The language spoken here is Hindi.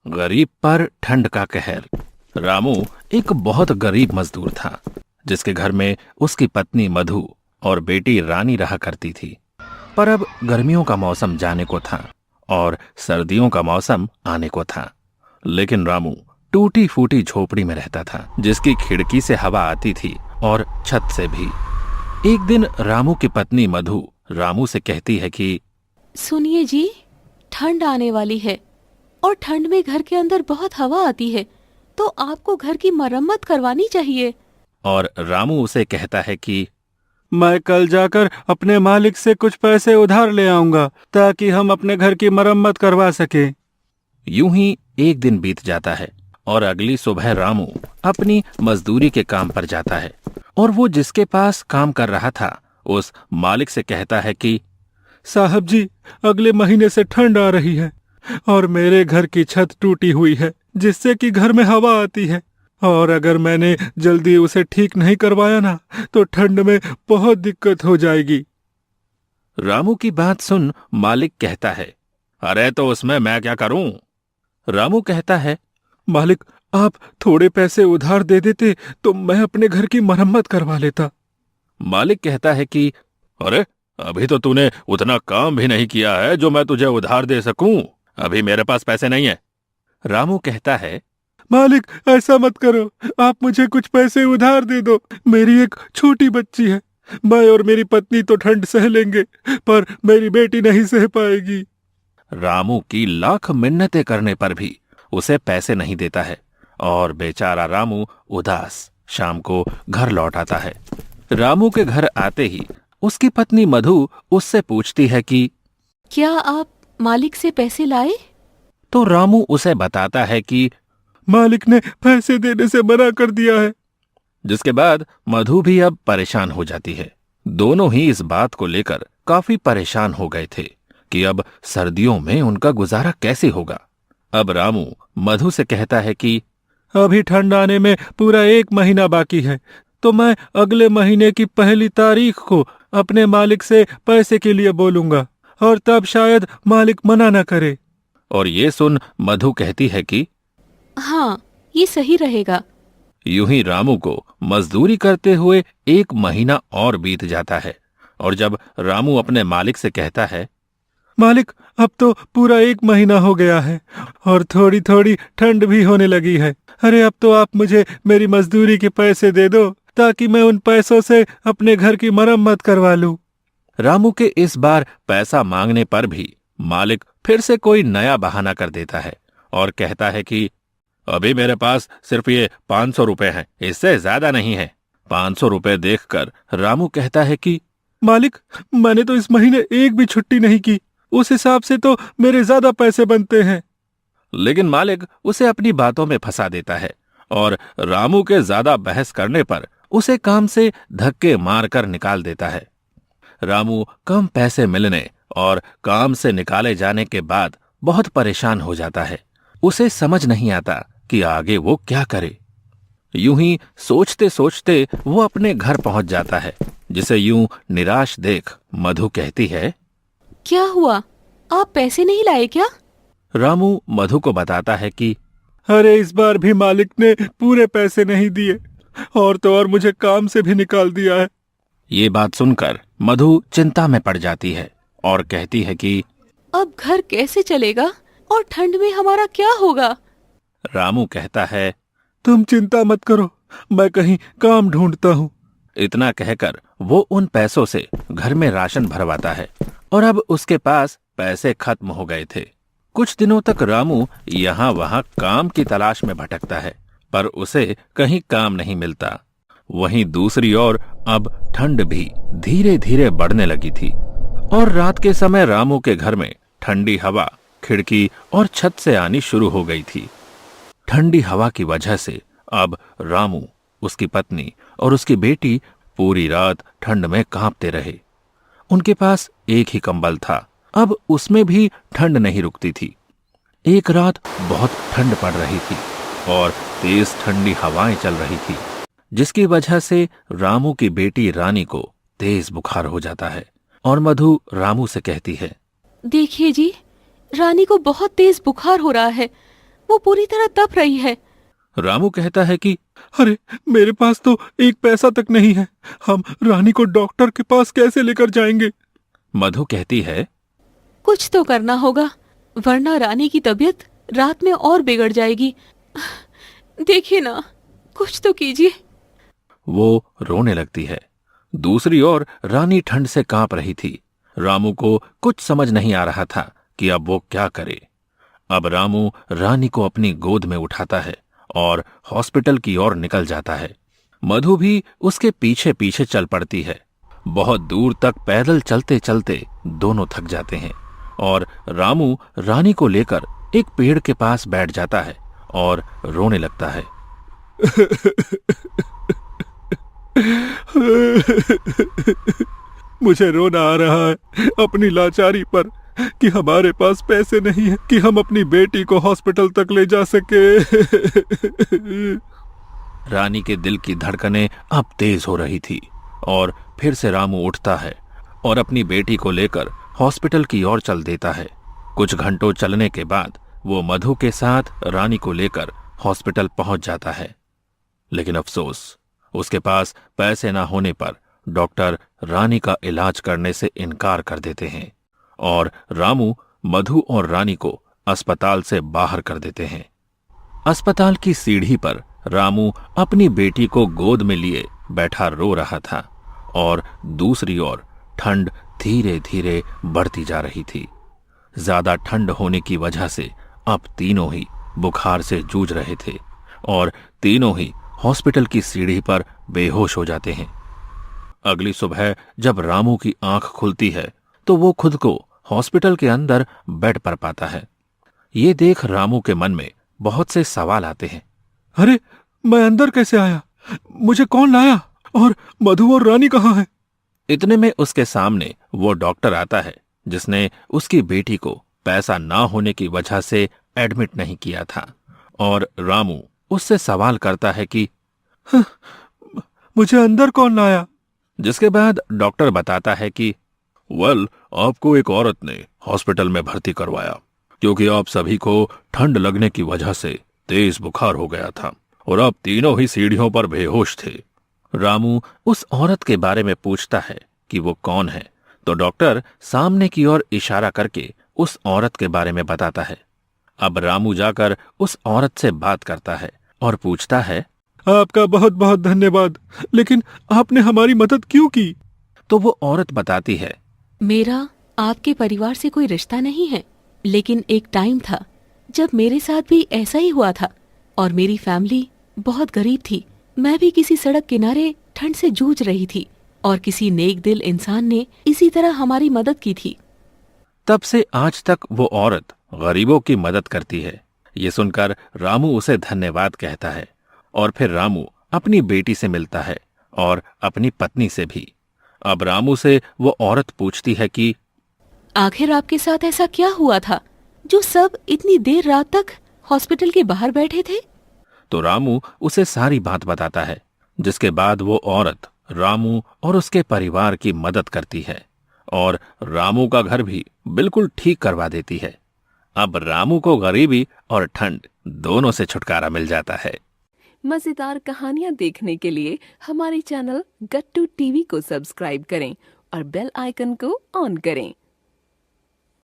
गरीब पर ठंड का कहर। रामू एक बहुत गरीब मजदूर था, जिसके घर में उसकी पत्नी मधु और बेटी रानी रहा करती थी। पर अब गर्मियों का मौसम जाने को था और सर्दियों का मौसम आने को था। लेकिन रामू टूटी फूटी झोपड़ी में रहता था, जिसकी खिड़की से हवा आती थी और छत से भी। एक दिन रामू की पत्नी मधु रामू से कहती है कि सुनिए जी, ठंड आने वाली है और ठंड में घर के अंदर बहुत हवा आती है, तो आपको घर की मरम्मत करवानी चाहिए। और रामू उसे कहता है कि मैं कल जाकर अपने मालिक से कुछ पैसे उधार ले आऊंगा, ताकि हम अपने घर की मरम्मत करवा सके। यूं ही एक दिन बीत जाता है और अगली सुबह रामू अपनी मजदूरी के काम पर जाता है और वो जिसके पास काम कर रहा था उस मालिक से कहता है कि साहब जी, अगले महीने से ठंड आ रही है और मेरे घर की छत टूटी हुई है, जिससे कि घर में हवा आती है, और अगर मैंने जल्दी उसे ठीक नहीं करवाया ना तो ठंड में बहुत दिक्कत हो जाएगी। रामू की बात सुन मालिक कहता है, अरे तो उसमें मैं क्या करूं? रामू कहता है, मालिक, आप थोड़े पैसे उधार दे देते तो मैं अपने घर की मरम्मत करवा लेता। मालिक कहता है कि अरे, अभी तो तूने उतना काम भी नहीं किया है जो मैं तुझे उधार दे सकूं। अभी मेरे पास पैसे नहीं है। रामू कहता है, मालिक, ऐसा मत करो, आप मुझे कुछ पैसे उधार दे दो। मेरी एक छोटी बच्ची है, मैं और मेरी पत्नी तो ठंड सह लेंगे, पर मेरी बेटी नहीं सह पाएगी। रामू की लाख मिन्नतें करने पर भी उसे पैसे नहीं देता है और बेचारा रामू उदास शाम को घर लौट आता है। रामू के घर आते ही उसकी पत्नी मधु उससे पूछती है कि क्या आप मालिक से पैसे लाए? तो रामू उसे बताता है कि मालिक ने पैसे देने से मना कर दिया है। जिसके बाद मधु भी अब परेशान हो जाती है। दोनों ही इस बात को लेकर काफी परेशान हो गए थे कि अब सर्दियों में उनका गुजारा कैसे होगा। अब रामू मधु से कहता है कि अभी ठंड आने में पूरा 1 महीना बाकी है, तो मैं अगले महीने की 1 तारीख को अपने मालिक से पैसे के लिए बोलूंगा और तब शायद मालिक मना न करे। और ये सुन मधु कहती है कि हाँ, ये सही रहेगा। यूं ही रामू को मजदूरी करते हुए 1 महीना और बीत जाता है और जब रामू अपने मालिक से कहता है, मालिक, अब तो पूरा 1 महीना हो गया है और थोड़ी थोड़ी ठंड भी होने लगी है। अरे अब तो आप मुझे मेरी मजदूरी के पैसे दे दो, ताकि मैं उन पैसों से अपने घर की मरम्मत करवा लूं। रामू के इस बार पैसा मांगने पर भी मालिक फिर से कोई नया बहाना कर देता है और कहता है कि अभी मेरे पास सिर्फ ये 500 रुपए हैं, इससे ज्यादा नहीं है। 500 रुपए देखकर रामू कहता है कि मालिक, मैंने तो इस महीने एक भी छुट्टी नहीं की, उस हिसाब से तो मेरे ज्यादा पैसे बनते हैं। लेकिन मालिक उसे अपनी बातों में फंसा देता है और रामू के ज्यादा बहस करने पर उसे काम से धक्के मारकर निकाल देता है। रामू कम पैसे मिलने और काम से निकाले जाने के बाद बहुत परेशान हो जाता है। उसे समझ नहीं आता कि आगे वो क्या करे। यूं ही सोचते सोचते वो अपने घर पहुंच जाता है, जिसे यूं निराश देख मधु कहती है, क्या हुआ, आप पैसे नहीं लाए क्या? रामू मधु को बताता है कि अरे, इस बार भी मालिक ने पूरे पैसे नहीं दिए और तो और मुझे काम से भी निकाल दिया है। ये बात सुनकर मधु चिंता में पड़ जाती है और कहती है कि अब घर कैसे चलेगा और ठंड में हमारा क्या होगा? रामू कहता है, तुम चिंता मत करो, मैं कहीं काम ढूंढता हूँ। इतना कहकर वो उन पैसों से घर में राशन भरवाता है और अब उसके पास पैसे खत्म हो गए थे। कुछ दिनों तक रामू यहाँ वहाँ काम की तलाश में भटकता है, पर उसे कहीं काम नहीं मिलता। वहीं दूसरी ओर अब ठंड भी धीरे धीरे बढ़ने लगी थी और रात के समय रामू के घर में ठंडी हवा खिड़की और छत से आनी शुरू हो गई थी। ठंडी हवा की वजह से अब रामू, उसकी पत्नी और उसकी बेटी पूरी रात ठंड में कांपते रहे। उनके पास एक ही कंबल था, अब उसमें भी ठंड नहीं रुकती थी। एक रात बहुत ठंड पड़ रही थी और तेज ठंडी हवाएं चल रही थी, जिसकी वजह से रामू की बेटी रानी को तेज बुखार हो जाता है और मधु रामू से कहती है, देखिए जी, रानी को बहुत तेज बुखार हो रहा है, वो पूरी तरह तप रही है। रामू कहता है कि अरे मेरे पास तो एक पैसा तक नहीं है, हम रानी को डॉक्टर के पास कैसे लेकर जाएंगे। मधु कहती है कुछ तो करना होगा, वरना रानी की तबीयत रात में और बिगड़ जाएगी। देखिए ना, कुछ तो कीजिए। वो रोने लगती है। दूसरी ओर रानी ठंड से कांप रही थी। रामू को कुछ समझ नहीं आ रहा था कि अब वो क्या करे। अब रामू रानी को अपनी गोद में उठाता है और हॉस्पिटल की ओर निकल जाता है। मधु भी उसके पीछे पीछे चल पड़ती है। बहुत दूर तक पैदल चलते चलते दोनों थक जाते हैं और रामू रानी को लेकर एक पेड़ के पास बैठ जाता है और रोने लगता है। मुझे रोना आ रहा है अपनी लाचारी पर कि हमारे पास पैसे नहीं है कि हम अपनी बेटी को हॉस्पिटल तक ले जा सके। रानी के दिल की धड़कनें अब तेज हो रही थी और फिर से रामू उठता है और अपनी बेटी को लेकर हॉस्पिटल की ओर चल देता है। कुछ घंटों चलने के बाद वो मधु के साथ रानी को लेकर हॉस्पिटल पहुंच जाता है। लेकिन अफसोस, उसके पास पैसे ना होने पर डॉक्टर रानी का इलाज करने से इनकार कर देते हैं और रामू, मधु और रानी को अस्पताल से बाहर कर देते हैं। अस्पताल की सीढ़ी पर रामू अपनी बेटी को गोद में लिए बैठा रो रहा था और दूसरी ओर ठंड धीरे धीरे बढ़ती जा रही थी। ज्यादा ठंड होने की वजह से अब तीनों ही बुखार से जूझ रहे थे और तीनों ही हॉस्पिटल की सीढ़ी पर बेहोश हो जाते हैं। अगली सुबह जब रामू की आंख खुलती है तो वो खुद को हॉस्पिटल के अंदर बेड पर पाता है। ये देख रामू के मन में बहुत से सवाल आते हैं। अरे मैं अंदर कैसे आया? मुझे कौन लाया? और मधु और रानी कहाँ हैं? इतने में उसके सामने वो डॉक्टर आता है जिसने उसकी बेटी को पैसा ना होने की वजह से एडमिट नहीं किया था और रामू उससे सवाल करता है कि मुझे अंदर कौन लाया? जिसके बाद डॉक्टर बताता है कि आपको एक औरत ने हॉस्पिटल में भर्ती करवाया क्योंकि आप सभी को ठंड लगने की वजह से तेज बुखार हो गया था और आप तीनों ही सीढ़ियों पर बेहोश थे। रामू उस औरत के बारे में पूछता है कि वो कौन है, तो डॉक्टर सामने की ओर इशारा करके उस औरत के बारे में बताता है। अब रामू जाकर उस औरत से बात करता है और पूछता है, आपका बहुत बहुत धन्यवाद, लेकिन आपने हमारी मदद क्यों की? तो वो औरत बताती है, मेरा आपके परिवार से कोई रिश्ता नहीं है, लेकिन एक टाइम था जब मेरे साथ भी ऐसा ही हुआ था और मेरी फैमिली बहुत गरीब थी। मैं भी किसी सड़क किनारे ठंड से जूझ रही थी और किसी नेक दिल इंसान ने इसी तरह हमारी मदद की थी। तब से आज तक वो औरत गरीबों की मदद करती है। ये सुनकर रामू उसे धन्यवाद कहता है और फिर रामू अपनी बेटी से मिलता है और अपनी पत्नी से भी। अब रामू से वो औरत पूछती है कि आखिर आपके साथ ऐसा क्या हुआ था जो सब इतनी देर रात तक हॉस्पिटल के बाहर बैठे थे? तो रामू उसे सारी बात बताता है, जिसके बाद वो औरत रामू और उसके परिवार की मदद करती है और रामू का घर भी बिल्कुल ठीक करवा देती है। अब रामू को गरीबी और ठंड दोनों से छुटकारा मिल जाता है। मजेदार कहानियाँ देखने के लिए हमारे चैनल गट्टू टीवी को सब्सक्राइब करें और बेल आइकन को ऑन करें।